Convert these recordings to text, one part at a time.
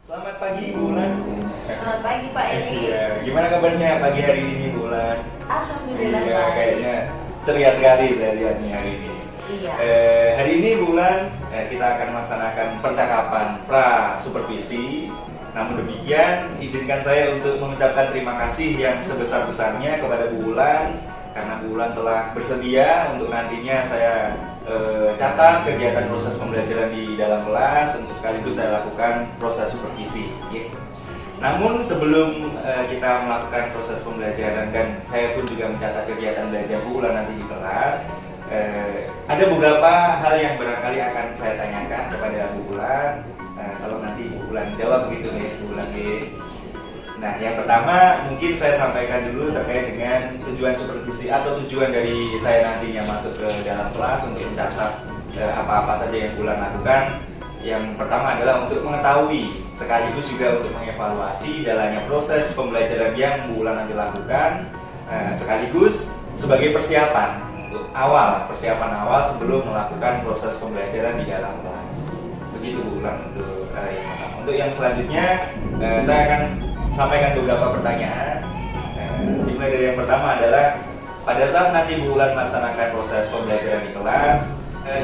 Selamat pagi Bu Ulan. Selamat pagi Pak Eri. Iya, gimana kabarnya pagi hari ini Bu Ulan? Alhamdulillah Iya, baik. kayaknya ceria sekali saya lihat nih hari ini. Iya. Hari ini Bu Ulan, kita akan melaksanakan percakapan pra supervisi. Namun demikian, izinkan saya untuk mengucapkan terima kasih yang sebesar-besarnya kepada Bu Ulan karena Bu Ulan telah bersedia untuk nantinya saya catat kegiatan proses pembelajaran di dalam kelas untuk sekaligus saya lakukan proses supervisi. Namun sebelum kita melakukan proses pembelajaran dan saya pun juga mencatat kegiatan belajar Bu Ulan nanti di kelas, ada beberapa hal yang barangkali akan saya tanyakan kepada Bu Ulan. Kalau nanti Bu Ulan jawab begitu nih Bu Ulan. Nah, yang pertama mungkin saya sampaikan dulu terkait dengan tujuan supervisi atau tujuan dari saya nantinya masuk ke dalam kelas untuk mencatat apa-apa saja yang Bu Ulan lakukan. Yang pertama adalah untuk mengetahui sekaligus juga untuk mengevaluasi jalannya proses pembelajaran yang Bu Ulan nanti lakukan, sekaligus sebagai persiapan awal sebelum melakukan proses pembelajaran di dalam kelas. Begitu Bu Ulan untuk yang pertama. Untuk yang selanjutnya saya akan sampaikan beberapa pertanyaan. Dimulai dari yang pertama adalah pada saat nanti Bu Ulan melaksanakan proses pembelajaran di kelas,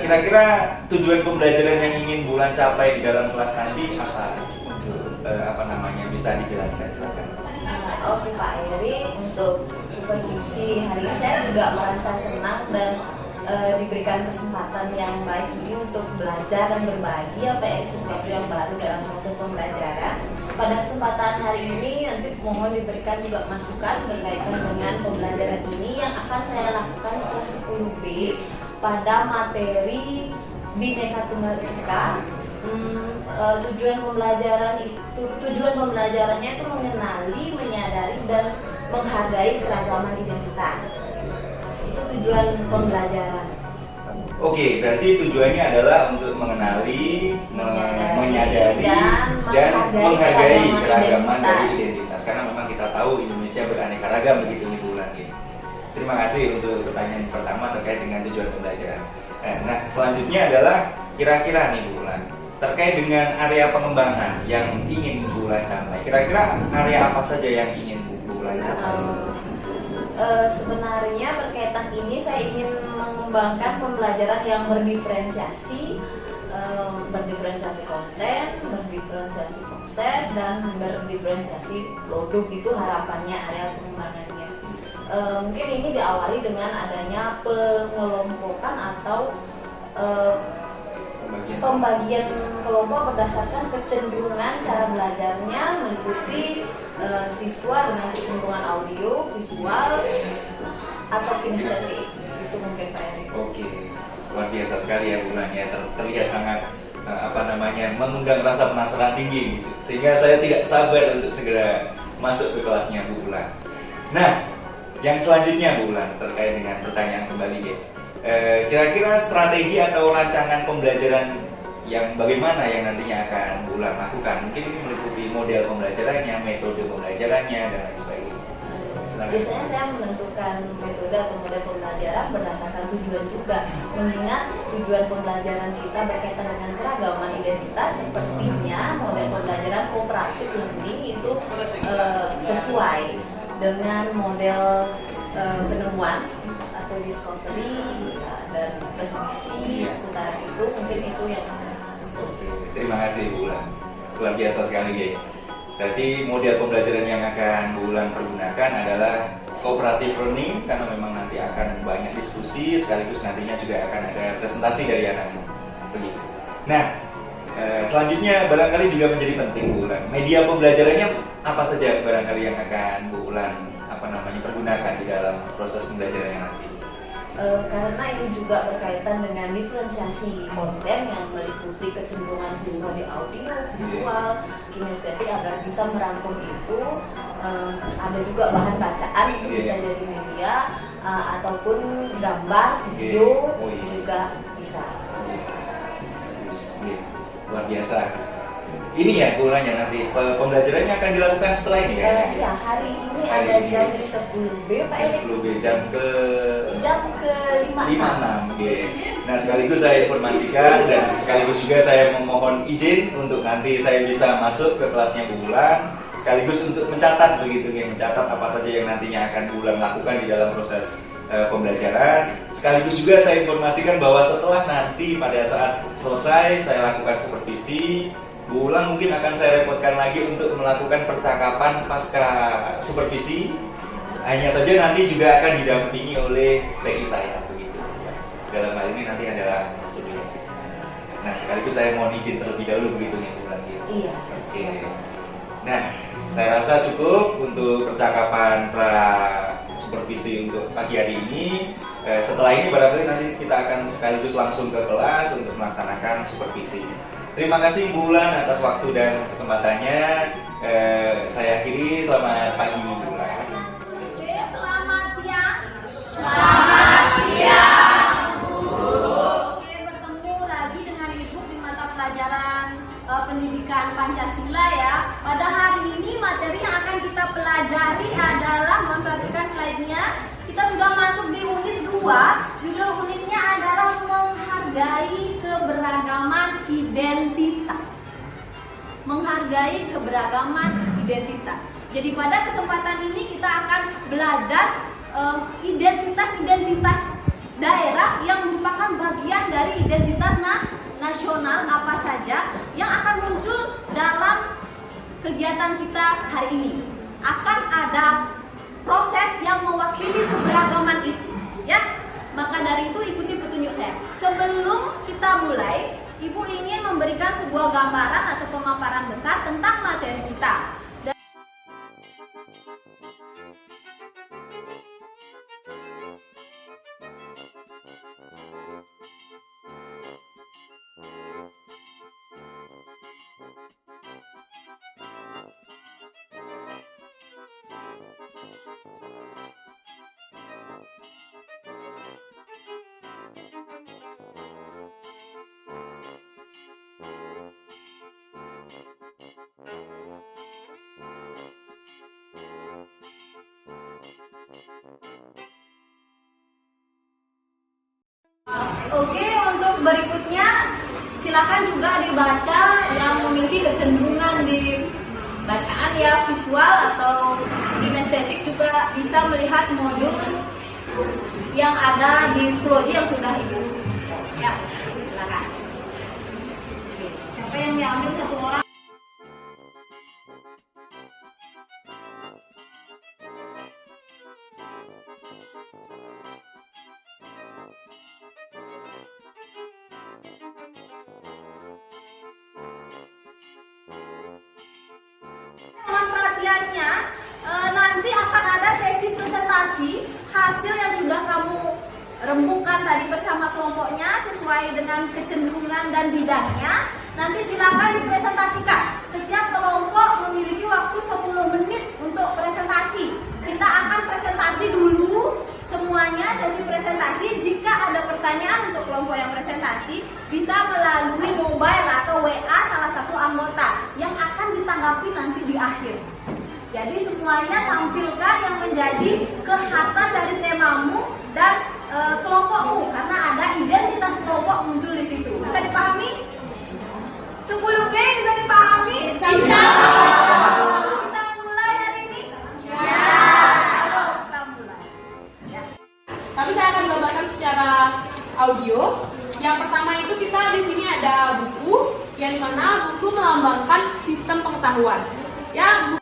kira-kira tujuan pembelajaran yang ingin Bu Ulan capai di dalam kelas nanti apa? Untuk bisa dijelaskan silakan. Oke Pak Eri, untuk supervisi hari ini saya juga merasa senang dan diberikan kesempatan yang baik ini untuk belajar dan berbagi sesuatu yang baru dalam proses pembelajaran. Pada kesempatan hari ini nanti mohon diberikan juga masukan berkaitan dengan pembelajaran ini yang akan saya lakukan di kelas 10B pada materi Bhinneka Tunggal Ika. Tujuan pembelajarannya itu mengenali, menyadari dan menghargai keragaman identitas. Itu tujuan pembelajaran. Oke, berarti tujuannya adalah untuk mengenali, menyadari dan menghargai keragaman dari identitas. Karena memang kita tahu Indonesia beraneka ragam begitu nih Bu Ulan. Terima kasih untuk pertanyaan pertama terkait dengan tujuan pembelajaran. Nah, selanjutnya adalah kira-kira nih Bu Ulan, terkait dengan area pengembangan yang ingin Bu Ulan capai. Kira-kira area apa saja yang ingin Bu Ulan capai? Sebenarnya berkaitan ini saya ingin mengembangkan pembelajaran yang berdiferensiasi konten, berdiferensiasi proses, dan berdiferensiasi produk. Itu harapannya area pengembangannya. Mungkin ini diawali dengan adanya pengelompokan atau pembagian kelompok berdasarkan kecenderungan cara belajarnya, meliputi siswa dengan kecenderungan audio, visual, atau kinestetik. Itu mungkin Pak Eri. Oke, luar biasa sekali ya Bu Ulan ya. Terlihat sangat mengundang rasa penasaran tinggi gitu. Sehingga saya tidak sabar untuk segera masuk ke kelasnya Bu Ulan. Nah, yang selanjutnya Bu Ulan terkait dengan pertanyaan kembali ya. Kira-kira strategi atau rancangan pembelajaran yang bagaimana yang nantinya akan Bu Ulan lakukan? Mungkin ini meliputi model pembelajarannya, metode pembelajarannya, dan lain sebagainya. Biasanya saya menentukan metode atau model pembelajaran berdasarkan tujuan juga. Mengingat tujuan pembelajaran kita berkaitan dengan keragaman identitas, sepertinya model pembelajaran kooperatif learning itu sesuai dengan model penemuan atau discovery dan presentasi seputar itu. Mungkin itu yang Oke, terima kasih Bu Ulan. Luar biasa sekali ya. Berarti model pembelajaran yang akan Bu Ulan pergunakan adalah cooperative learning karena memang nanti akan banyak diskusi sekaligus nantinya juga akan ada presentasi dari anak-anak. Begitu. Nah, selanjutnya barangkali juga menjadi penting Bu Ulan. Media pembelajarannya apa saja barangkali yang akan Bu Ulan pergunakan di dalam proses pembelajarannya nanti? Karena ini juga berkaitan dengan diferensiasi konten yang meliputi kecenderungan siswa di audio, visual, kinestetik agar bisa merangkum itu. Ada juga bahan bacaan itu bisa jadi media ataupun gambar, video juga bisa. Luar biasa. ini ya Bu Ulan ya, nanti pembelajarannya akan dilakukan setelah ini ya? Ya, hari ini Hari ada ini. jam di 10B Pak Jam Erik. 10 jam ke Jam ke 56. Oke. Nah, sekaligus saya informasikan dan sekaligus juga saya memohon izin untuk nanti saya bisa masuk ke kelasnya Bu Ulan, sekaligus untuk mencatat begitu ya, mencatat apa saja yang nantinya akan Bu Ulan lakukan di dalam proses pembelajaran. Sekaligus juga saya informasikan bahwa setelah nanti pada saat selesai saya lakukan supervisi, Bu Ulan mungkin akan saya repotkan lagi untuk melakukan percakapan pasca supervisi. Hanya saja nanti juga akan didampingi oleh PI saya begitu. Dalam hal ini nanti adalah maksudnya. Nah, sekaligus saya mohon izin terlebih dahulu begitu ya Bu Ulan. Iya. Oke. Nah, saya rasa cukup untuk percakapan pra supervisi untuk pagi hari ini. Setelah ini barangkali nanti kita akan sekaligus langsung ke kelas untuk melaksanakan supervisi. Terima kasih Bu Ulan atas waktu dan kesempatannya. Saya akhiri, selamat pagi Bu Ulan. Oke, selamat siang. Oke, bertemu lagi dengan Ibu di mata pelajaran pendidikan Pancasila ya. Pada hari ini materi yang akan kita pelajari adalah, mohon perhatikan slide-nya. Kita sudah masuk di unit 2. Judul unitnya adalah menghargai keberagaman identitas. Menghargai keberagaman identitas. Jadi pada kesempatan ini kita akan belajar identitas-identitas daerah yang merupakan bagian dari identitas nasional apa saja yang akan muncul dalam kegiatan kita hari ini. Akan ada proses yang mewakili keberagaman itu, ya. Maka dari itu ikuti petunjuk saya. Sebelum kita mulai, Ibu ingin memberikan sebuah gambaran atau pemaparan besar tentang materi kita. Oke, untuk berikutnya silakan juga dibaca yang memiliki kecenderungan di bacaan ya, visual atau kinestetik juga bisa melihat modul yang ada di psikologi yang sudah Ibu. Ya, silakan. Oke, siapa yang diambil satu orang? Dengan perhatiannya, nanti akan ada sesi presentasi hasil yang sudah kamu rembukan tadi bersama kelompoknya sesuai dengan kecenderungan dan bidangnya. Nanti silakan dipresentasikan. Setiap kelompok memiliki waktu 10 menit untuk presentasi. Kita akan presentasi dulu semuanya, sesi presentasi. Jika ada pertanyaan untuk kelompok yang presentasi, bisa melalui mobile atau WA salah satu anggota yang akan ditanggapi nanti di akhir. Jadi semuanya tampilkan yang menjadi kekhasan dari temamu dan kelompokmu, karena ada identitas kelompok muncul di situ. Bisa dipahami? 10B bisa dipahami? Bisa. Kita mulai hari ini? Ya. Ayo kita mulai. Ya. Tapi saya akan gambarkan secara audio. Yang pertama itu kita di sini ada buku, yang mana buku melambangkan sistem pengetahuan. Ya,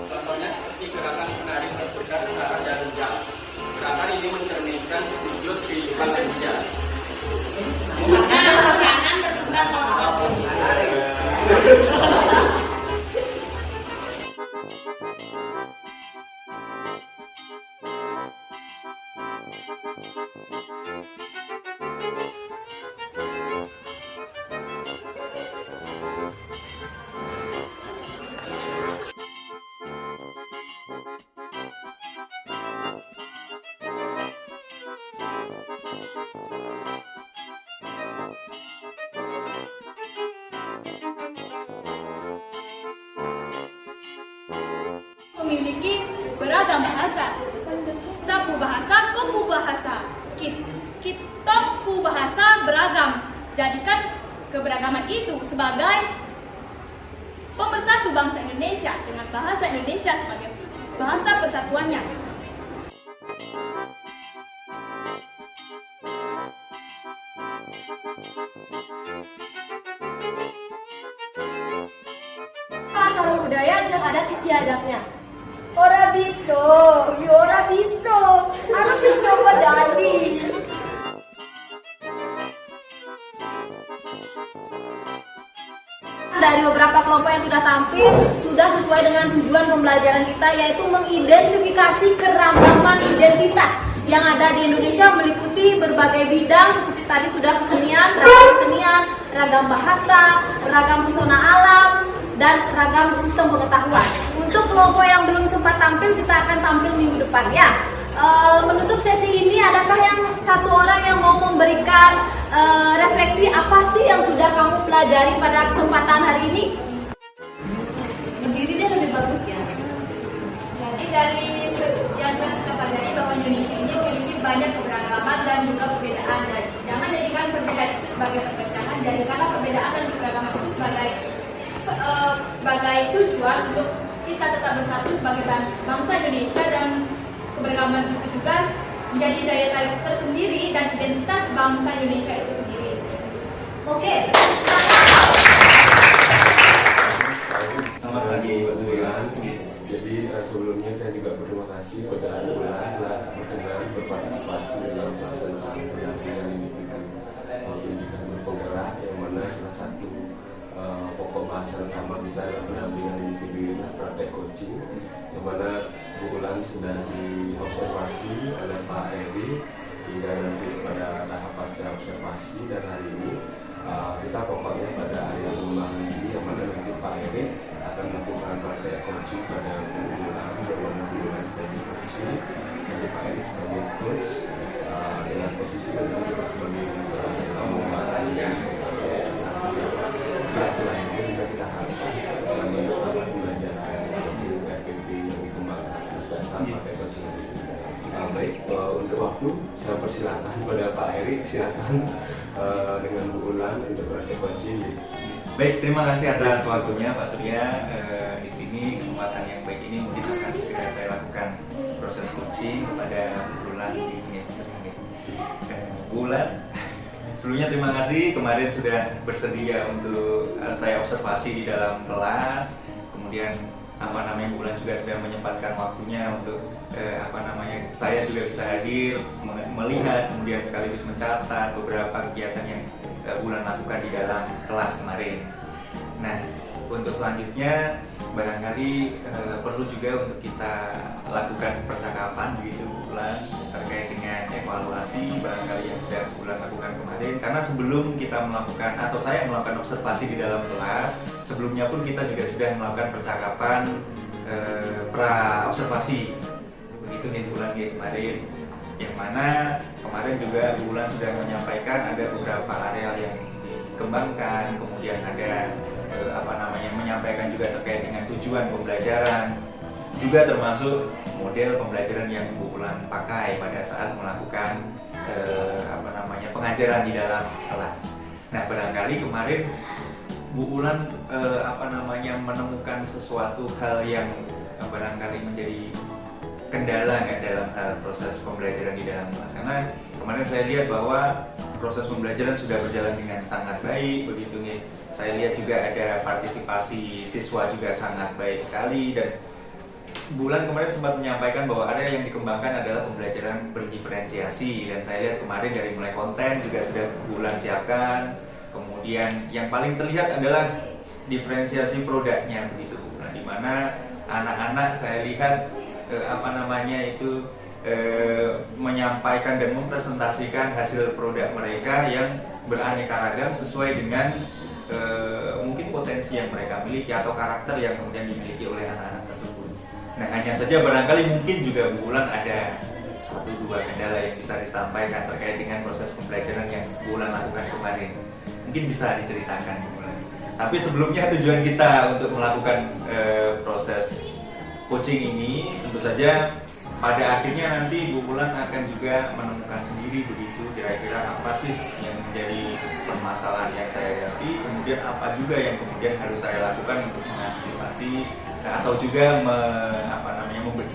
Contohnya seperti gerakan Memiliki beragam bahasa. Sapu bahasa, kupu bahasa. Kitong bahasa beragam. Jadikan keberagaman itu sebagai pemersatu bangsa Indonesia dengan bahasa Indonesia sebagai bahasa persatuannya. Sarung budaya jeung adat istiadatnya. Ora bisa, ora bisa. Anu bisa medali. Dari beberapa kelompok yang sudah tampil, sudah sesuai dengan tujuan pembelajaran kita, yaitu mengidentifikasi keragaman identitas yang ada di Indonesia meliputi berbagai bidang seperti tadi sudah kesenian, ragam bahasa, ragam pesona alam, dan ragam sistem pengetahuan. Untuk kelompok yang belum sempat tampil, kita akan tampil minggu depan ya. Menutup sesi ini, adakah yang satu orang yang mau memberikan refleksi apa sih yang sudah kamu pelajari pada kesempatan hari ini? Berdiri deh lebih bagus ya. Jadi dari yang kita pelajari bahwa Indonesia ini memiliki banyak keberagaman dan juga perbedaan. Dan jangan jadikan perbedaan itu sebagai perpecahan, jadikanlah perbedaan dan keberagaman itu sebagai tujuan untuk kita tetap bersatu sebagai bangsa Indonesia, dan keberagaman itu juga menjadi daya tarik tersendiri dan identitas bangsa Indonesia itu sendiri. Oke. Selamat pagi Pak Sudirman. Jadi sebelumnya saya juga berterima kasih kepada Bulan telah berkenan berpartisipasi dalam pelaksanaan pendampingan individu pendidikan berpenggerak, yang mana salah satu pokok bahasa utama kita dalam pendampingan individu ini praktek coaching, yang mana Bu Ulan sudah diobservasi oleh Pak Eri hingga nanti pada tahap pasca observasi, dan hari ini kita pokoknya pada area pengembangan ini, yang mana nanti Pak Eri akan melakukan praktek coaching pada Bu Ulan, yang mana Bu Ulan sebagai coaching, jadi Pak Eri sebagai coach dengan posisi kita sebagai pembantu yang selainnya juga kita harapkan dengan pembelajaran FPP yang dikembangkan atas dasar pakai coaching ini. Baik, untuk waktu saya persilakan kepada Pak Erik, silakan dengan Bu Ulan untuk praktek coaching. Baik, terima kasih atas waktunya Pak Surya. Di sini kesempatan yang baik ini mungkin akan segera saya lakukan proses coaching kepada Bu Ulan di Bu Ulan. Sebelumnya terima kasih kemarin sudah bersedia untuk saya observasi di dalam kelas. Kemudian Bu Ulan juga sudah menyempatkan waktunya untuk saya juga bisa hadir, melihat, kemudian sekaligus mencatat beberapa kegiatan yang Bu Ulan lakukan di dalam kelas kemarin. Nah, untuk selanjutnya barangkali perlu juga untuk kita lakukan percakapan begitu Bu Ulan terkait dengan evaluasi barangkali yang sudah Bu Ulan lakukan kemarin, karena sebelum kita melakukan atau saya melakukan observasi di dalam kelas, sebelumnya pun kita juga sudah melakukan percakapan pra observasi begitu nih Bu Ulan kemarin, yang mana kemarin juga Bu Ulan sudah menyampaikan ada beberapa area yang dikembangkan, kemudian ada menyampaikan juga terkait dengan tujuan pembelajaran, juga termasuk model pembelajaran yang Bu Ulan pakai pada saat melakukan pengajaran di dalam kelas. Nah, barangkali kemarin Bu Ulan menemukan sesuatu hal yang barangkali menjadi kendala nggak dalam hal proses pembelajaran di dalam kelas, karena kemarin saya lihat bahwa proses pembelajaran sudah berjalan dengan sangat baik begitu nih. Saya lihat juga ada partisipasi siswa juga sangat baik sekali, dan Bu Ulan kemarin sempat menyampaikan bahwa ada yang dikembangkan adalah pembelajaran berdiferensiasi, dan saya lihat kemarin dari mulai konten juga sudah Bu Ulan siapkan. Kemudian yang paling terlihat adalah diferensiasi produknya begitu Bu Ulan, di mana anak-anak saya lihat menyampaikan dan mempresentasikan hasil produk mereka yang beraneka ragam sesuai dengan mungkin potensi yang mereka miliki atau karakter yang kemudian dimiliki oleh anak-anak tersebut. Nah, hanya saja barangkali mungkin juga Bu Wulan ada 1-2 kendala yang bisa disampaikan terkait dengan proses pembelajaran yang Bu Wulan lakukan kemarin. Mungkin bisa diceritakan Bu Wulan. Tapi sebelumnya tujuan kita untuk melakukan proses coaching ini tentu saja pada akhirnya nanti Bu Wulan akan juga menemukan sendiri begitu kira-kira apa sih yang menjadi permasalahan yang saya hadapi, kemudian apa juga yang kemudian harus saya lakukan untuk mengantisipasi atau juga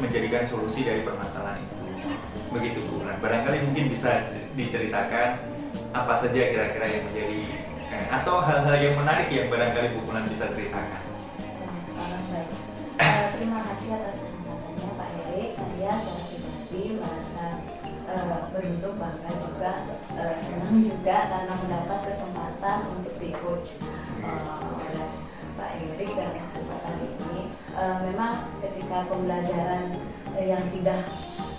menjadikan solusi dari permasalahan itu. Begitu Bu Wulan. Barangkali mungkin bisa diceritakan apa saja kira-kira yang menjadi atau hal-hal yang menarik yang barangkali Bu Wulan bisa ceritakan. Baik. Terima kasih atas kesempatannya Pak Erik. Saya secara pribadi merasa beruntung, bangga juga, senang juga karena mendapat kesempatan untuk di coach oleh Pak Erik dalam kesempatan ini. Memang ketika pembelajaran yang sudah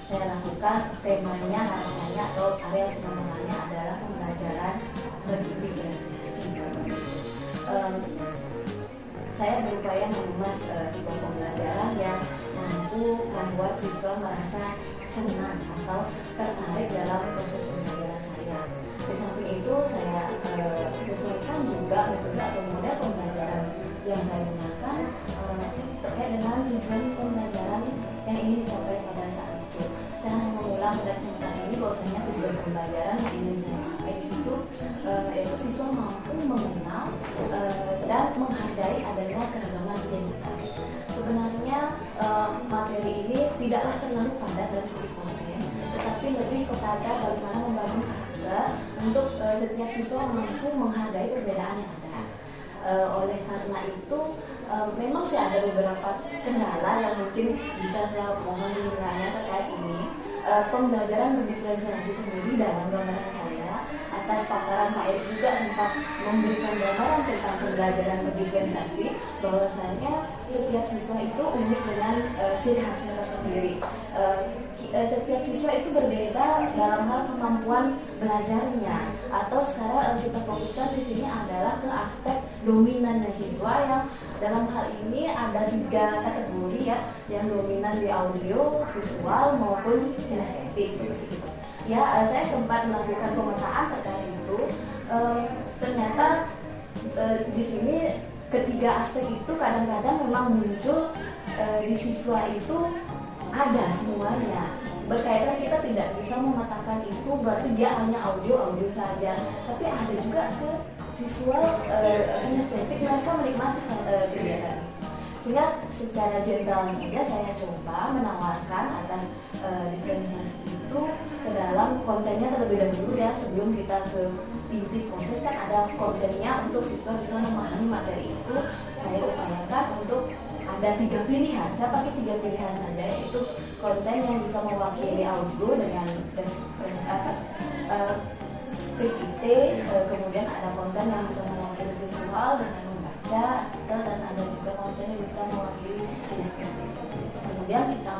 saya lakukan, temanya harapannya atau area pengembangannya adalah pembelajaran berintegrasi. Saya berupaya mengemas sebuah pembelajaran yang mampu membuat siswa merasa senang atau tertarik dalam proses pembelajaran saya. Di samping itu saya sesuaikan juga metode atau model pembelajaran yang saya gunakan terkait dengan tujuan pembelajaran yang ingin dicapai pada saat itu. Saya hanya mengulang pada kesempatan ini bahwasanya tujuan pembelajaran yang ingin saya capai di situ yaitu siswa mampu mengenal dan menghargai adanya keragaman identitas. Sebenarnya materi ini tidaklah terlalu padat dari segi konten, tetapi lebih kepada bagaimana membangun karakter untuk setiap siswa mampu menghargai perbedaan yang ada. Oleh karena itu memang sih ada beberapa kendala yang mungkin bisa saya mohon dinilainya terkait ini. Pembelajaran berdiferensiasi sendiri dalam gambaran saya atas paparan Pak Erik juga sempat memberikan gambaran tentang pembelajaran berdiferensiasi bahwasanya setiap siswa itu unik dengan ciri khasnya tersendiri. Setiap siswa itu berbeda dalam hal kemampuan belajarnya, atau sekarang kita fokuskan di sini adalah ke aspek dominannya siswa yang dalam hal ini ada 3 kategori ya, yang dominan di audio, visual maupun kinestetik seperti itu. Ya, saya sempat melakukan pemetaan terkait itu. Ternyata di sini ketiga aspek itu kadang-kadang memang muncul di siswa itu ada semuanya. Berkaitan kita tidak bisa memetakan itu berarti dia hanya audio saja, tapi ada juga ke visual, kinestetik, mereka menikmati kegiatan. Sehingga secara general saja saya coba menawarkan atas diferensiasi itu ke dalam kontennya terlebih dahulu ya, sebelum kita ke inti proses kan ada kontennya untuk siswa bisa memahami materi itu. Saya upayakan untuk ada 3 pilihan, saya pakai 3 pilihan saja, yaitu konten yang bisa mewakili audio dengan PPT, kemudian ada konten yang bisa mewakili visual dengan membaca, dan ada juga konten yang bisa mewakili kinestetik. Kemudian kita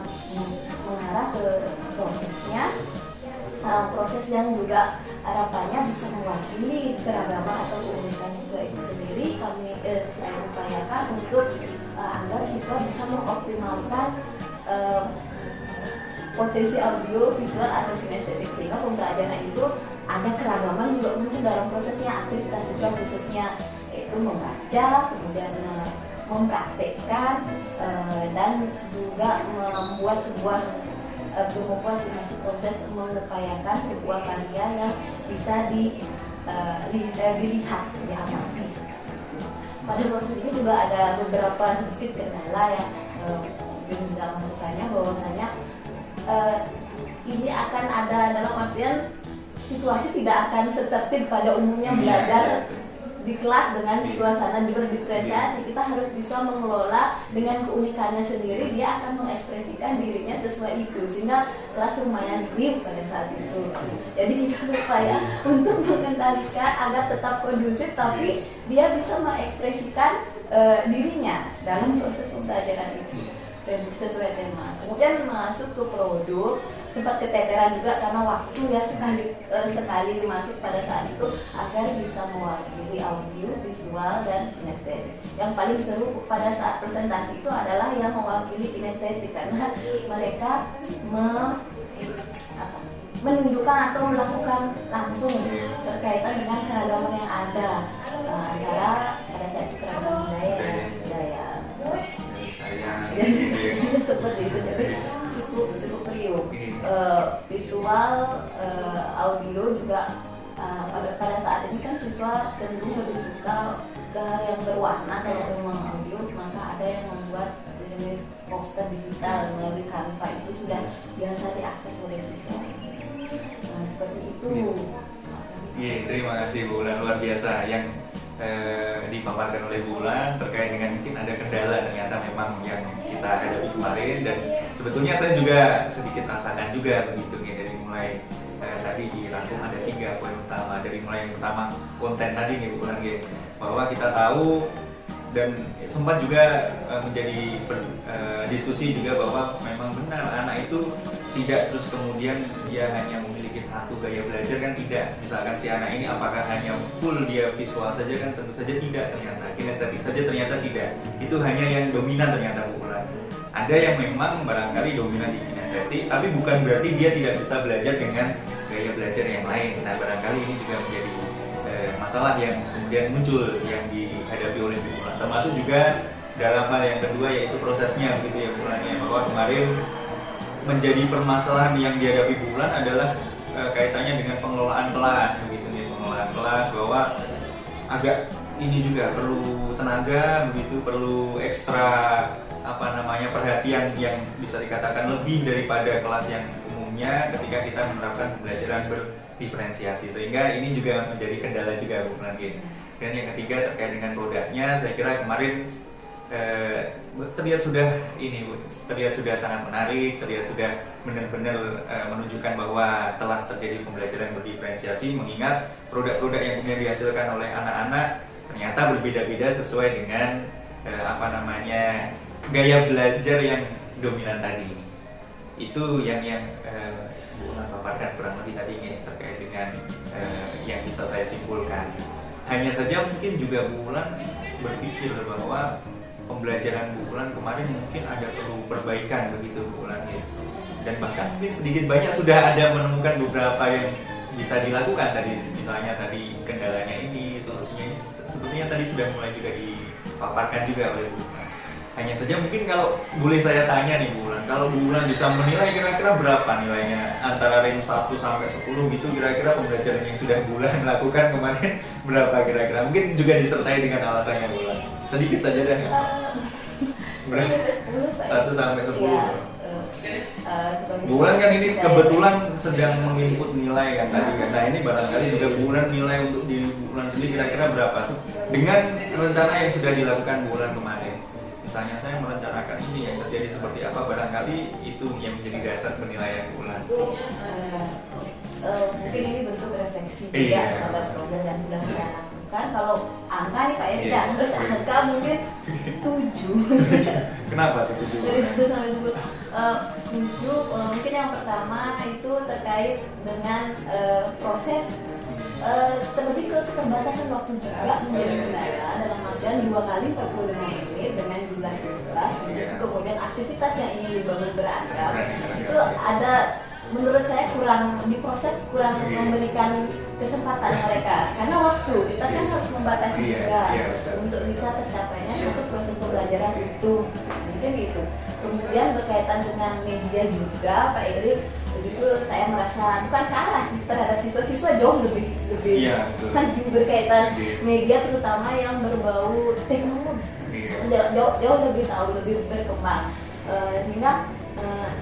mengarah ke prosesnya, proses yang juga harapannya bisa mewakili keragaman atau keunikan siswa itu sendiri. Saya upayakan untuk agar siswa bisa mengoptimalkan potensi audio, visual atau kinestetik, sehingga pembelajaran itu ada keragaman juga muncul dalam prosesnya. Aktivitas siswa khususnya itu membaca, kemudian mempraktekkan dan juga membuat sebuah membuat simulasi proses mengupayakan sebuah karya yang bisa dilihat, diamati. Pada proses ini juga ada beberapa sedikit kendala yang mungkin tidak masukannya, bahwasanya ini akan ada dalam artian situasi tidak akan setertib pada umumnya belajar di kelas dengan suasana berdiferensiasi. Kita harus bisa mengelola dengan keunikannya sendiri, dia akan mengekspresikan dirinya sesuai itu, sehingga kelas lumayan dim pada saat itu. Jadi kita berupaya untuk mengendalikan agar tetap kondusif, tapi dia bisa mengekspresikan dirinya dalam proses pembelajaran itu dan sesuai tema. Kemudian masuk ke produk. sempat keteteran juga karena waktu ya sekali masuk pada saat itu agar bisa mewakili audio, visual, dan kinestetik. Yang paling seru pada saat presentasi itu adalah yang mewakili kinestetik karena mereka menunjukkan atau melakukan langsung berkaitan dengan keragaman yang ada antara pada saat itu keragaman budaya seperti itu. Jadi cukup riuh. Visual, audio juga pada saat ini kan siswa cenderung lebih suka ke yang berwarna. Kalau memang audio maka ada yang membuat jenis poster digital melalui Canva, itu sudah biasa diakses oleh siswa. Nah, seperti itu. Iya, terima kasih Bu Ulan, luar biasa yang dipaparkan oleh Bu Ulan terkait dengan mungkin ada kendala ternyata memang yang kita hadapi kemarin, dan sebetulnya saya juga sedikit rasakan juga begitu ya, dari mulai tadi dirangkum ada 3 poin utama. Dari mulai yang pertama konten tadi nih Bu Ulan ya, bahwa kita tahu dan sempat juga menjadi diskusi juga bahwa memang benar anak itu tidak terus kemudian dia hanya memiliki satu gaya belajar, kan tidak. Misalkan si anak ini apakah hanya full dia visual saja, kan tentu saja tidak, ternyata kinestetik saja ternyata tidak. Itu hanya yang dominan ternyata Bu Ulan. Ada yang memang barangkali dominan di kinestetik, tapi bukan berarti dia tidak bisa belajar dengan gaya belajar yang lain. Nah, barangkali ini juga menjadi masalah yang kemudian muncul yang dihadapi oleh Bu Ulan. Termasuk juga dalam hal yang kedua yaitu prosesnya begitu ya Bu Ulan ya, bahwa kemarin menjadi permasalahan yang dihadapi Bu Ulan adalah kaitannya dengan pengelolaan kelas begitu nih, pengelolaan kelas, bahwa agak ini juga perlu tenaga begitu, perlu ekstra perhatian yang bisa dikatakan lebih daripada kelas yang umumnya ketika kita menerapkan pembelajaran berdiferensiasi, sehingga ini juga menjadi kendala juga Bu Ulan. Dan yang ketiga terkait dengan produknya, saya kira kemarin terlihat sudah sangat menarik, terlihat sudah benar-benar menunjukkan bahwa telah terjadi pembelajaran berdiferensiasi, mengingat produk-produk yang kemudian dihasilkan oleh anak-anak ternyata berbeda-beda sesuai dengan gaya belajar yang dominan tadi. Itu yang Bu Ulan paparkan kurang lebih tadi terkait dengan yang bisa saya simpulkan. Hanya saja mungkin juga Bu Ulan berpikir bahwa pembelajaran Bu Ulan kemarin mungkin ada perlu perbaikan begitu Bu Ulan ya. Dan bahkan mungkin sedikit banyak sudah ada menemukan beberapa yang bisa dilakukan tadi, misalnya tadi kendalanya ini, solusinya ini sebetulnya tadi sudah mulai juga dipaparkan juga oleh Bu Ulan. Hanya saja mungkin kalau boleh saya tanya nih Bu Ulan, kalau Bu Ulan bisa menilai kira-kira berapa nilainya antara range 1 sampai 10 gitu, kira-kira pembelajaran yang sudah Bu Ulan lakukan kemarin berapa kira-kira? Mungkin juga disertai dengan alasannya Bu Ulan. Sedikit saja deh. Berapa? 1 sampai 10. Bu Ulan kan ini kebetulan sedang menginput nilai kan tadi kan. Nah, ini barangkali juga Bu Ulan nilai untuk di Bu Ulan sendiri kira-kira berapa dengan rencana yang sudah dilakukan Bu Ulan kemarin. Misalnya saya merencanakan ini yang terjadi seperti apa, barangkali itu yang menjadi dasar penilaian Bu Ulan. Mungkin ini bentuk refleksi juga terhadap proses yang sudah saya lakukan. Kalau angka nih Pak Eri, terus angka mungkin 7. Kenapa 7? Dari 1 sampai 10. 7 mungkin yang pertama itu terkait dengan proses terlebih ke keterbatasan waktu juga menjadi kendala, dalam artian 2 kali 45 menit dengan jumlah siswa, kemudian aktivitas yang ingin dibangun beragam, itu ada menurut saya kurang diproses, kurang memberikan kesempatan mereka karena waktu kita kan harus membatasi juga untuk bisa tercapainya satu proses pembelajaran utuh, mungkin gitu. Kemudian berkaitan dengan media juga Pak Eri, justru saya merasa bukan kalah terhadap siswa-siswa, jauh lebih maju berkaitan media, terutama yang berbau teknologi, jauh lebih tahu, lebih berkembang, sehingga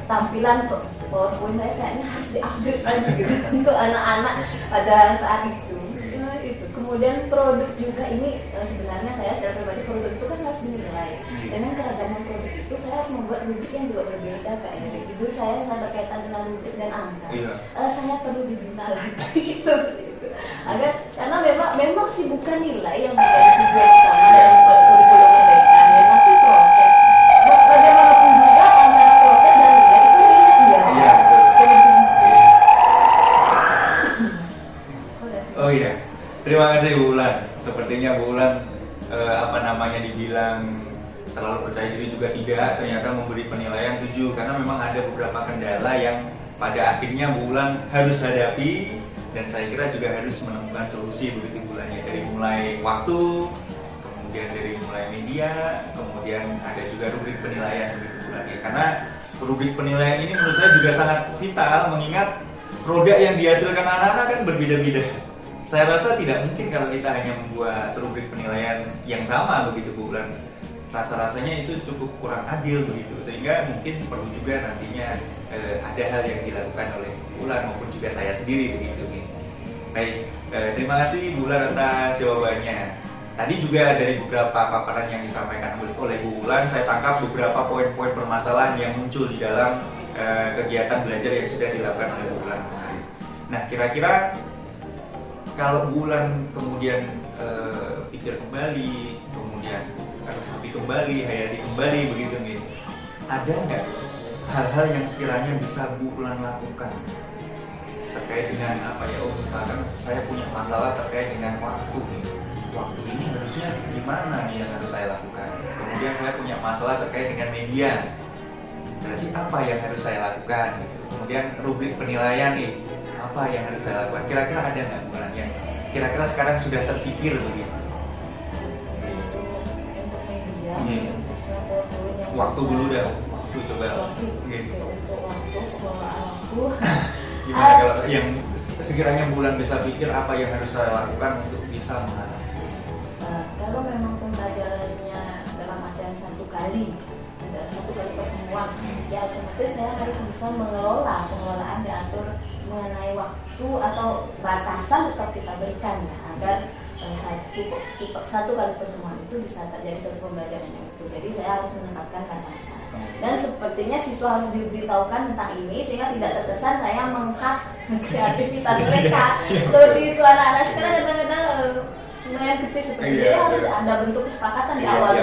tampilan PowerPoint saya kayaknya harus di-upgrade lagi gitu untuk anak-anak pada saat itu. Kemudian produk juga ini sebenarnya saya secara pribadi produk itu kan harus dinilai. Dengan keragaman produk itu saya harus membuat rubric yang juga berbeda Pak Eri. Jujur saya berkaitan dengan rubric dan angka. Saya perlu dibina lagi gitu. Agar karena memang sih bukan nilai yang menjadi tujuan utama dalam kurikulum mereka, tapi proses. Bagaimanapun juga antara proses dan nilai itu rilis dia. sepertinya Bu Ulan dibilang terlalu percaya diri juga tidak, ternyata memberi penilaian 7 karena memang ada beberapa kendala yang pada akhirnya Bu Ulan harus hadapi, dan saya kira juga harus menemukan solusi begitu Bu Ulan ya, dari mulai waktu, kemudian dari mulai media, kemudian ada juga rubrik penilaian begitu Bu Ulan ya. Karena rubrik penilaian ini menurut saya juga sangat vital mengingat produk yang dihasilkan anak-anak kan berbeda-beda. Saya rasa tidak mungkin kalau kita hanya membuat rubrik penilaian yang sama begitu Bu Ulan. Rasa-rasanya itu cukup kurang adil begitu, sehingga mungkin perlu juga nantinya ada hal yang dilakukan oleh Bu Ulan maupun juga saya sendiri begitu nih. Baik, terima kasih Bu Ulan atas jawabannya. Tadi juga dari beberapa paparan yang disampaikan oleh Bu Ulan, saya tangkap beberapa poin-poin permasalahan yang muncul di dalam kegiatan belajar yang sudah dilakukan oleh Bu Ulan kemarin. Nah, kira-kira kalau Bu Ulan kemudian pikir kembali, kemudian resapi kembali, hayati kembali begitu nih, ada nggak hal-hal yang sekiranya bisa Bu Ulan lakukan terkait dengan apa ya? Oh, misalkan saya punya masalah terkait dengan waktu nih, waktu ini harusnya gimana nih yang harus saya lakukan? Kemudian saya punya masalah terkait dengan media, berarti apa yang harus saya lakukan? Gitu. Kemudian rubrik penilaian nih, apa yang harus saya lakukan? Kira-kira ada nggak Bu Ulan yang kira-kira sekarang sudah terpikir begitu? Waktu dulu dah, waktu coba. Untuk waktu, pengelolaan waktu. Gimana kalau yang sekiranya Bu Ulan bisa pikir apa yang harus saya lakukan untuk bisa mengatasi? Kalau memang pembelajarannya dalam artian satu kali pertemuan, ya otomatis saya harus bisa pengelolaan diatur mengenai waktu atau batasan tetap kita berikan ya, agar satu kali pertemuan itu bisa terjadi satu pembelajaran yang utuh. Jadi saya harus menetapkan batasan. Dan sepertinya siswa harus diberitahukan tentang ini sehingga tidak terkesan saya mengkat kreativitas mereka. Seperti itu anak-anak sekarang kadang-kadang lumayan kritis seperti itu. Jadi harus ada bentuk kesepakatan di awal.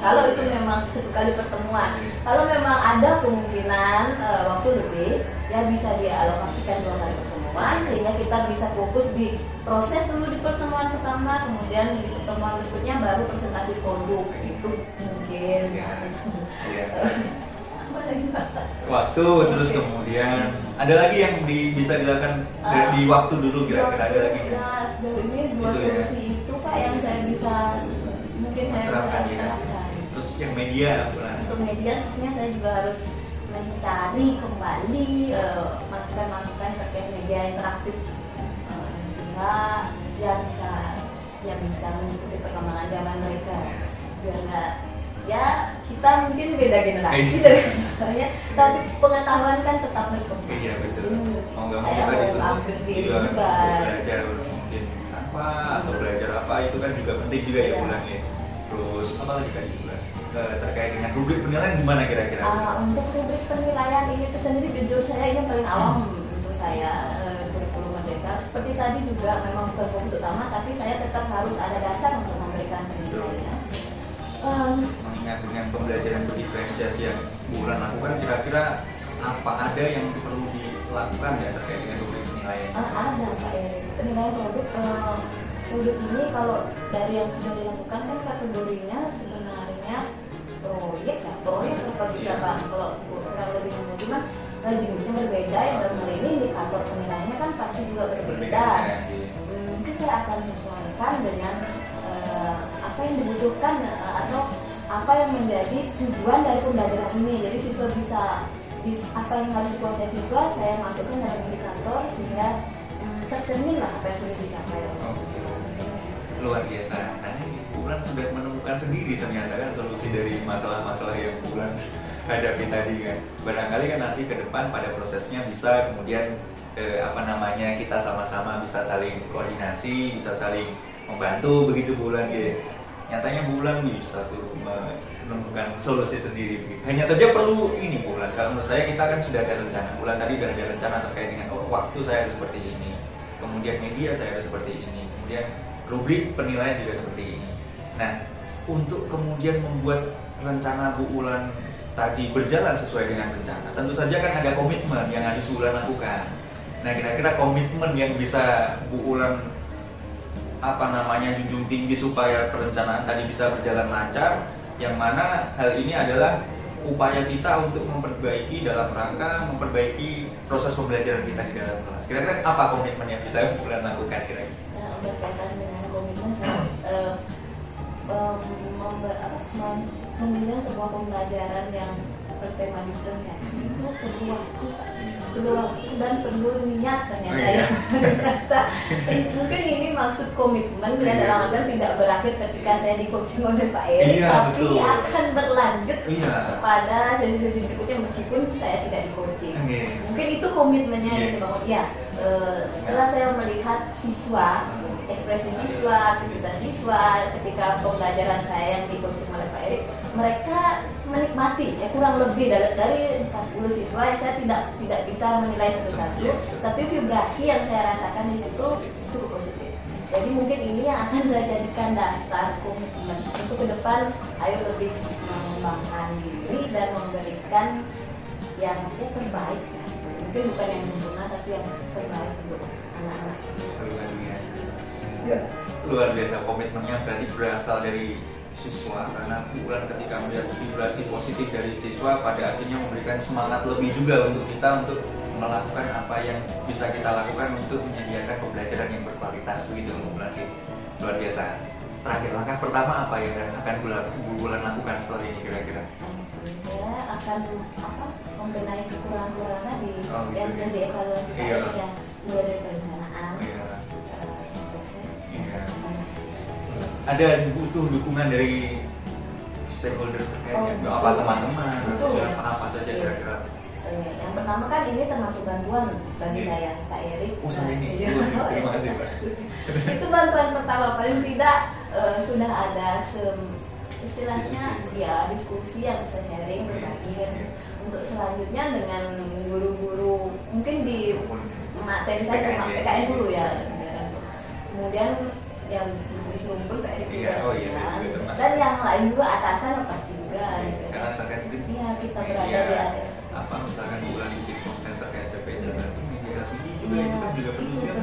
Kalau itu memang satu kali pertemuan, kalau memang ada kemungkinan waktu lebih, ya bisa dialokasikan 2 kali pertemuan sehingga kita bisa fokus di proses dulu di pertemuan pertama, kemudian di pertemuan berikutnya baru presentasi produk. Itu mungkin waktu, terus kemudian ada lagi yang bisa dilakukan di waktu dulu, kira-kira ada lagi? Ya, sejauh ini 2 solusi itu Pak yang saya bisa mungkin saya terapkan ya. terapkan. Terus yang media Bu Ulan? Untuk media sebenarnya saya juga harus mencari kembali masukan-masukan terkait media interaktif sehingga bisa mengikuti perkembangan zaman mereka, biar nggak ya kita mungkin beda generasi dengan siswanya, tapi pengetahuan kan tetap berkembang. Iya betul. Mau nggak mau Saya tadi mau itu upgrade diri juga juga. belajar mungkin apa atau belajar apa itu kan juga penting juga ya Bu Ulan ya. Terus apa lagi tadi Bu Ulan? Terkait dengan rubrik penilaian gimana kira-kira? Untuk rubrik penilaian ini sendiri jujur saya ini paling awam untuk saya kurikulum Merdeka. Seperti tadi juga memang bukan fokus utama, tapi saya tetap harus ada dasar untuk memberikan penilaian. Mengingat dengan pembelajaran berdiferensiasi yang Bu Ulan lakukan, kira-kira apa ada yang perlu dilakukan ya terkait dengan rubrik penilaian? Ada Pak Eri. Penilaian produk ini kalau dari yang sudah dilakukan kan kategorinya sebenarnya proyek apa bisa Pak, kalau kurang lebih cuman jenisnya berbeda ya, dalam hal ini indikator penilaiannya kan pasti juga berbeda. Mungkin saya akan sesuaikan dengan apa yang dibutuhkan atau apa yang menjadi tujuan dari pembelajaran ini. Jadi siswa bisa apa yang harus dikuasai siswa saya masukkan dalam indikator sehingga tercermin lah apa yang sudah dicapai oleh siswa. Luar biasa. Nah, ini Bu Ulan sudah menemukan sendiri ternyata kan solusi dari masalah-masalah yang Bu Ulan hadapi tadi kan. Barangkali kan nanti ke depan pada prosesnya bisa kemudian kita sama-sama bisa saling koordinasi, bisa saling membantu begitu Bu Ulan ya. Nyatanya Bu Ulan bisa tuh menemukan solusi sendiri begitu. Hanya saja perlu ini Bu Ulan, kalau menurut saya kita kan sudah ada rencana. Bu Ulan tadi sudah ada rencana terkait dengan waktu saya harus seperti ini, kemudian media saya harus seperti ini, kemudian rubrik penilaian juga seperti ini. Nah, untuk kemudian membuat rencana Bu Ulan tadi berjalan sesuai dengan rencana, tentu saja kan ada komitmen yang harus Bu Ulan lakukan. Nah, kira-kira komitmen yang bisa Bu Ulan junjung tinggi supaya perencanaan tadi bisa berjalan lancar, yang mana hal ini adalah upaya kita untuk memperbaiki dalam rangka memperbaiki proses pembelajaran kita di dalam kelas. Kira-kira apa komitmen yang bisa bulan lakukan kira-kira? Berkaitan dengan komitmen saya membuat sebuah pembelajaran yang bertema diferensiasi itu perlu waktu, dan perlu niat ternyata ya. Mungkin ini maksud komitmen ya, dalam artian tidak berakhir ketika saya di coaching oleh Pak Erik, tapi betul, akan berlanjut pada sesi-sesi berikutnya meskipun saya tidak di coaching. Mungkin itu komitmennya yang dibangun ya. Setelah saya melihat siswa, ekspresi siswa, aktivitas siswa ketika pembelajaran saya yang di coaching oleh Pak Erik, mereka menikmati ya, kurang lebih dari 40 siswa ya, saya tidak bisa menilai satu-satu, tapi vibrasi yang saya rasakan di situ cukup positif. Jadi mungkin ini yang akan saya jadikan dasar komitmen untuk ke depan. Ayo lebih mengembangkan diri dan memberikan yang terbaik ya. Mungkin bukan yang sempurna tapi yang terbaik untuk anak-anak. Luar biasa komitmennya berarti berasal dari siswa, karena bulan ketika melihat vibrasi positif dari siswa pada akhirnya memberikan semangat lebih juga untuk kita untuk melakukan apa yang bisa kita lakukan untuk menyediakan pembelajaran yang berkualitas begitu berarti. Luar biasa. Terakhir, langkah pertama apa yang akan bulan lakukan setelah ini kira-kira? Saya akan membenahi kekurangan tadi yang sudah dievaluasi tadi ya, mulai dari perencanaan, proses, ada butuh dukungan dari stakeholder terkait apa teman-teman atau apa saja kira-kira? Yang pertama kan ini termasuk bantuan bagi saya, Pak Erik. Usaha ini, terima kasih Pak. Itu bantuan pertama, paling tidak sudah ada istilahnya diskusi yang bisa sharing, berbagi kan. Untuk selanjutnya dengan guru-guru mungkin di materi saya cuma PKN dulu ya. Kemudian yang disuruh Pak Erik juga, dan yang lain juga atasan pasti juga. Karena terkait kita berada di atas. Misalkan bulan bikin konten terkait PPJ berarti migrasi juga itu kan juga perlu juga.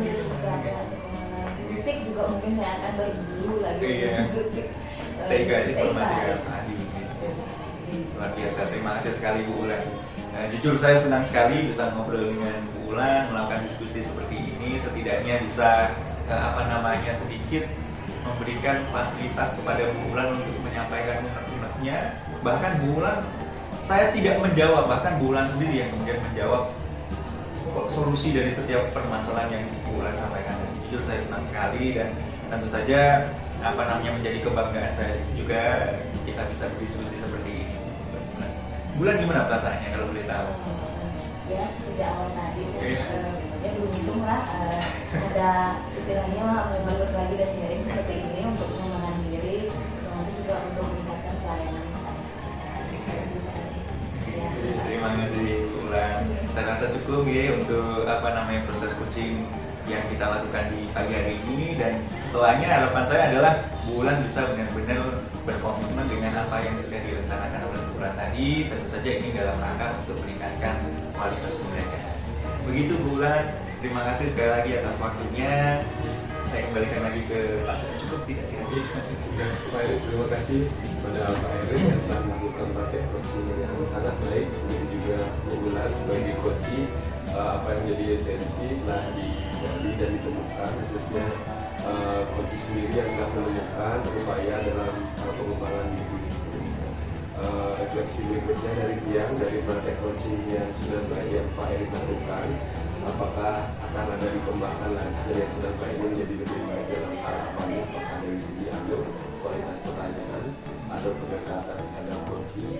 Kritik juga mungkin saya akan berburu lagi. Tega informatika tadi. Luar biasa, terima kasih sekali Bu Ulan. Jujur saya senang sekali bisa ngobrol dengan Bu Ulan, melakukan diskusi seperti ini, setidaknya bisa sedikit memberikan fasilitas kepada Bu Ulan untuk menyampaikan unek-uneknya. Bahkan Bu Ulan, saya tidak menjawab, bahkan Bu Ulan sendiri yang kemudian menjawab solusi dari setiap permasalahan yang Bu Ulan sampaikan. Jujur saya senang sekali dan tentu saja menjadi kebanggaan saya juga kita bisa berdiskusi seperti ini. Bu Ulan gimana perasaannya kalau boleh tahu? Ya seperti awal tadi saya beruntung lah ada istilahnya momen berbagi dan sharing seperti ini untuk mengenal diri, nanti juga untuk meningkatkan pelayanan. Terima kasih Bu Ulan. Saya rasa cukup ya untuk proses coaching yang kita lakukan di pagi hari ini, dan setelahnya harapan saya adalah Bu Ulan bisa benar-benar berkomitmen dengan apa yang sudah direncanakan oleh Bu Ulan tadi. Tentu saja ini dalam rangka untuk meningkatkan kualitas pembelajaran. Begitu Bu Ulan, terima kasih sekali lagi atas waktunya. Saya kembalikan lagi ke Pak. Cukup tidak kira-kira? Terima kasih kepada Pak Erik yang telah melakukan praktek coaching yang sangat baik. Kemudian juga Bu Ulan sebagai coaching, apa yang menjadi esensi telah digali dan ditemukan, khususnya coaching sendiri yang telah menemukan upaya dalam pengembangan diri sendiri. Refleksi berikutnya dari praktek coaching yang sudah banyak Pak Erik lakukan, apakah akan ada dikembangkan lagi yang sudah baik ini menjadi lebih baik dalam harapannya, apakah dari segi kualitas pertanyaan atau pendekatan terhadap coaching?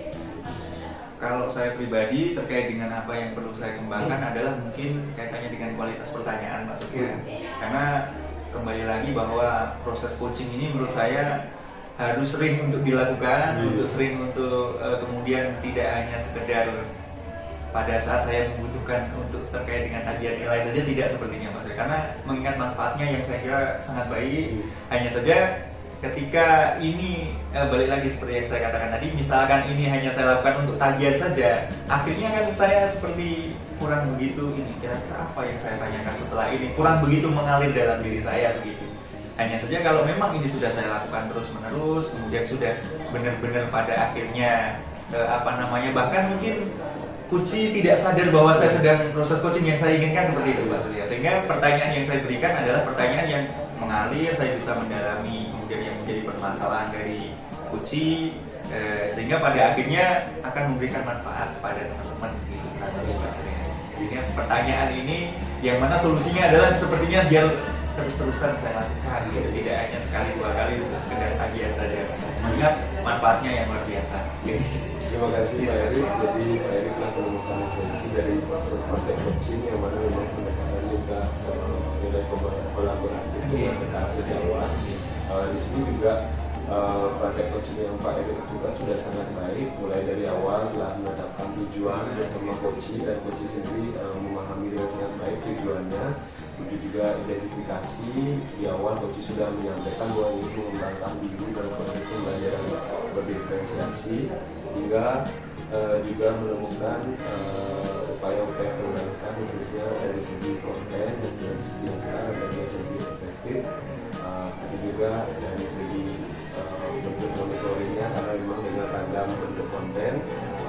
Kalau saya pribadi terkait dengan apa yang perlu saya kembangkan adalah mungkin kaitannya dengan kualitas pertanyaan maksudnya. Karena kembali lagi bahwa proses coaching ini menurut saya harus sering untuk dilakukan, untuk kemudian tidak hanya sekedar pada saat saya membutuhkan untuk terkait dengan tagihan nilai saja, tidak sepertinya Mas. Karena mengingat manfaatnya yang saya kira sangat baik, hanya saja ketika ini balik lagi seperti yang saya katakan tadi, misalkan ini hanya saya lakukan untuk tagihan saja, akhirnya kan saya seperti kurang begitu ini kira-kira apa yang saya tanyakan setelah ini kurang begitu mengalir dalam diri saya begitu. Hanya saja kalau memang ini sudah saya lakukan terus-menerus, kemudian sudah benar-benar pada akhirnya bahkan mungkin coach tidak sadar bahwa saya sedang proses coaching yang saya inginkan seperti itu Pak Surya. Sehingga pertanyaan yang saya berikan adalah pertanyaan yang mengalir, saya bisa mendalami kemudian yang menjadi permasalahan dari coach, sehingga pada akhirnya akan memberikan manfaat kepada teman-teman gitu Pak Surya. Jadi pertanyaan ini yang mana solusinya adalah sepertinya biar terus-terusan saya lakukan gitu. Tidak hanya sekali dua kali untuk sekedar tagihan saja, mengingat manfaatnya yang luar biasa. Terima kasih Pak Erik. Jadi Pak Erik telah menemukan esensi dari proses praktek coaching yang mana memang pendekatan juga nilai kolaboratif kita sejak awal. Di sini juga praktek coaching yang Pak Erik lakukan sudah sangat baik. Mulai dari awal telah menetapkan tujuan bersama coach dan coach sendiri memahami dengan sangat baik tujuannya. Kemudian juga identifikasi di awal coach sudah menyampaikan bahwa ini mengembangkan diri dalam proses pembelajaran berdiferensiasi, hingga juga menemukan upaya-upaya perbaikan khususnya dari segi konten, dari segi anggaran dan dari segi efektif, tapi juga dari segi bentuk monitoringnya, karena memang dengan ragam bentuk konten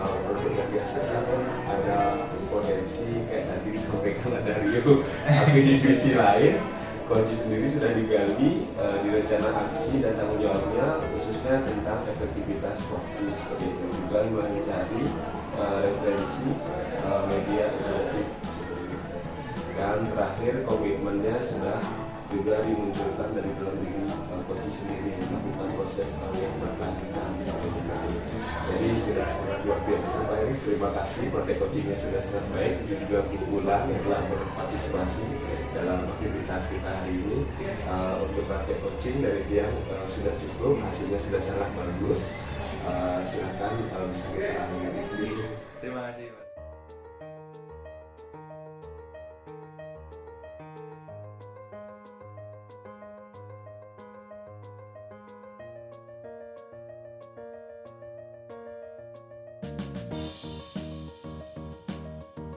berbeda biasanya ada potensi kayak tadi disampaikan ada Rio, tapi di sisi lain coach sendiri sudah digali di rencana aksi dan tanggung jawabnya khususnya tentang efektivitas waktu seperti itu, juga mencari referensi media interaktif seperti itu. Dan terakhir komitmennya sudah juga dimunculkan dari dalam diri coach sendiri yang melakukan proses yang berkelanjutan sampai dengan ini. Jadi sudah sangat luar biasa Pak Erik. Terima kasih, praktek coachingnya sudah sangat baik. Juga Bu Ulang yang telah berpartisipasi dalam aktivitas kita hari ini. Untuk praktek coaching dari dia sudah cukup, hasilnya sudah sangat bagus. Silakan bisa kita lanjutkan. Terima kasih Pak.